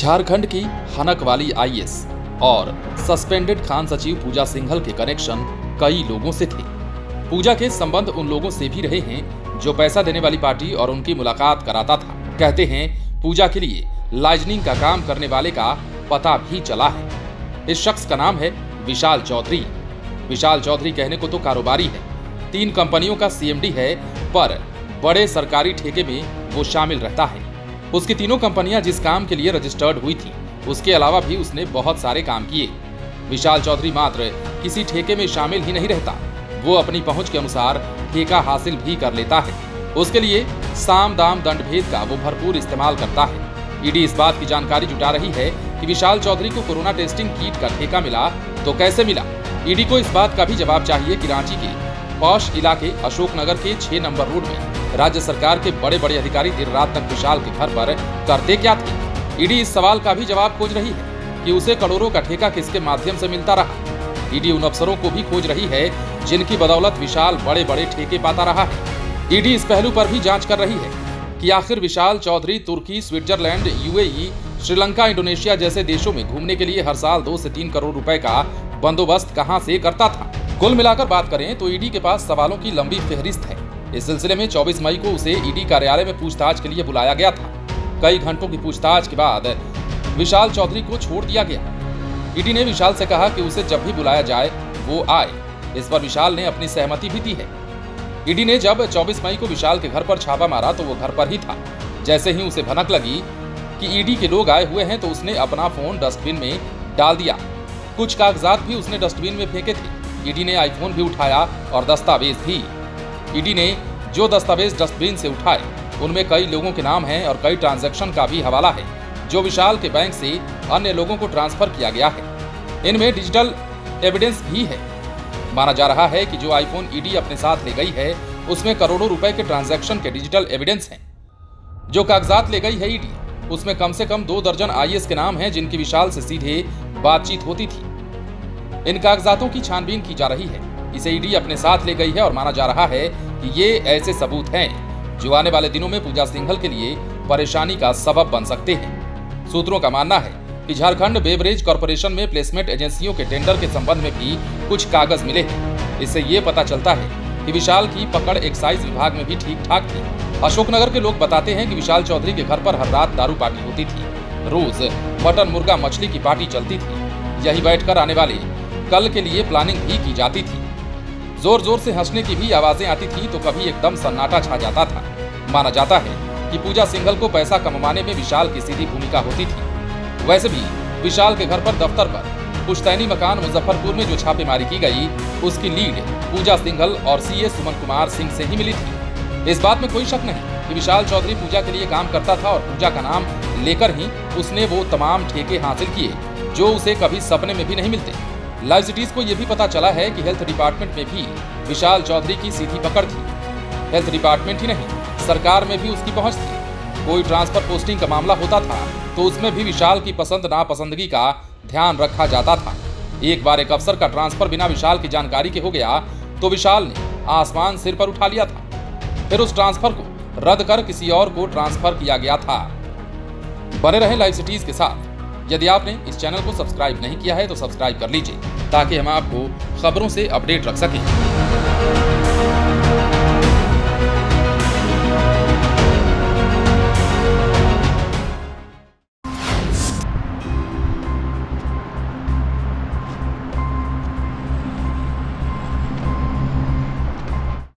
झारखंड की हनक वाली आईएएस और सस्पेंडेड खान सचिव पूजा सिंघल के कनेक्शन कई लोगों से थे। पूजा के संबंध उन लोगों से भी रहे हैं जो पैसा देने वाली पार्टी और उनकी मुलाकात कराता था। कहते हैं पूजा के लिए लाइजनिंग का काम करने वाले का पता भी चला है। इस शख्स का नाम है विशाल चौधरी। विशाल चौधरी कहने को तो कारोबारी है, 3 कंपनियों का सीएमडी है, पर बड़े सरकारी ठेके में वो शामिल रहता है। उसकी तीनों कंपनियां जिस काम के लिए रजिस्टर्ड हुई थी, उसके अलावा भी उसने बहुत सारे काम किए। विशाल चौधरी मात्र किसी ठेके में शामिल ही नहीं रहता, वो अपनी पहुंच के अनुसार ठेका हासिल भी कर लेता है। उसके लिए साम दाम दंड भेद का वो भरपूर इस्तेमाल करता है। ईडी इस बात की जानकारी जुटा रही है कि विशाल चौधरी को कोरोना टेस्टिंग किट का ठेका मिला तो कैसे मिला। ईडी को इस बात का भी जवाब चाहिए कि रांची के पॉश इलाके अशोकनगर के 6 नंबर रोड में राज्य सरकार के बड़े बड़े अधिकारी देर रात तक विशाल के घर पर करते क्या थे। ईडी इस सवाल का भी जवाब खोज रही है कि उसे करोड़ों का ठेका किसके माध्यम से मिलता रहा। ईडी उन अफसरों को भी खोज रही है जिनकी बदौलत विशाल बड़े बड़े ठेके पाता रहा है। ईडी इस पहलू पर भी जांच कर रही है कि आखिर विशाल चौधरी तुर्की, स्विट्जरलैंड, यूएई, श्रीलंका, इंडोनेशिया जैसे देशों में घूमने के लिए हर साल 2 से 3 करोड़ रुपए का बंदोबस्त कहां से करता था। कुल मिलाकर बात करें तो ईडी के पास सवालों की लंबी फहरिस्त है। इस सिलसिले में 24 मई को उसे ईडी कार्यालय में पूछताछ के लिए बुलाया गया था। कई घंटों की पूछताछ के बाद विशाल चौधरी को छोड़ दिया गया। ईडी ने विशाल से कहा कि उसे जब भी बुलाया जाए वो आए। इस पर विशाल ने अपनी सहमति भी दी है। ईडी ने जब 24 मई को विशाल के घर पर छापा मारा तो वो घर पर ही था। जैसे ही उसे भनक लगी कि ईडी के लोग आए हुए हैं तो उसने अपना फोन डस्टबिन में डाल दिया। कुछ कागजात भी उसने डस्टबिन में फेंके थे। ईडी ने आईफोन भी उठाया और दस्तावेज भी। ईडी ने जो दस्तावेज डस्टबिन से उठाए उनमें कई लोगों के नाम हैं और कई ट्रांजैक्शन का भी हवाला है जो विशाल के बैंक से अन्य लोगों को ट्रांसफर किया गया है। इनमें डिजिटल एविडेंस भी है। माना जा रहा है कि जो आईफोन ईडी अपने साथ ले गई है उसमें करोड़ों रुपए के ट्रांजैक्शन के डिजिटल एविडेंस हैं। जो कागजात ले गई है ईडी उसमें कम से कम 2 दर्जन आईएएस के नाम हैं जिनकी विशाल से सीधे बातचीत होती थी। इन कागजातों की छानबीन की जा रही है। इसे ईडी अपने साथ ले गई है और माना जा रहा है कि ये ऐसे सबूत हैं जो आने वाले दिनों में पूजा सिंघल के लिए परेशानी का सबब बन सकते हैं। सूत्रों का मानना है कि झारखंड बेवरेज कॉर्पोरेशन में प्लेसमेंट एजेंसियों के टेंडर के संबंध में भी कुछ कागज मिले हैं। इससे ये पता चलता है कि विशाल की पकड़ एक्साइज विभाग में भी ठीक ठाक थी। अशोकनगर के लोग बताते हैं कि विशाल चौधरी के घर पर हर रात दारू पार्टी होती थी। रोज मटन, मुर्गा, मछली की पार्टी चलती थी। यही बैठकर आने वाले कल के लिए प्लानिंग भी की जाती थी। जोर जोर से हंसने की भी आवाजें आती थी तो कभी एकदम सन्नाटा छा जाता था। माना जाता है कि पूजा सिंघल को पैसा कमाने में विशाल की सीधी भूमिका होती थी। वैसे भी विशाल के घर पर दफ्तर पर पुश्तैनी मकान मुजफ्फरपुर में जो छापेमारी की गई उसकी लीड पूजा सिंघल और सीए सुमन कुमार सिंह से ही मिली थी। इस बात में कोई शक नहीं कि विशाल चौधरी पूजा के लिए काम करता था और पूजा का नाम लेकर ही उसने वो तमाम ठेके हासिल किए जो उसे कभी सपने में भी नहीं मिलते। लाइव सिटीज को यह भी पता चला है कि हेल्थ डिपार्टमेंट में भी विशाल चौधरी की सीधी पकड़ थी। हेल्थ डिपार्टमेंट ही नहीं, सरकार में भी उसकी पहुंच थी। कोई ट्रांसफर पोस्टिंग का मामला होता था तो उसमें भी विशाल की पसंद नापसंदगी का ध्यान रखा जाता था। एक बार एक अफसर का ट्रांसफर बिना विशाल की जानकारी के हो गया तो विशाल ने आसमान सिर पर उठा लिया था। फिर उस ट्रांसफर को रद्द कर किसी और को ट्रांसफर किया गया था। बने रहें लाइव सिटीज के साथ। यदि आपने इस चैनल को सब्सक्राइब नहीं किया है तो सब्सक्राइब कर लीजिए ताकि हम आपको खबरों से अपडेट रख सकें।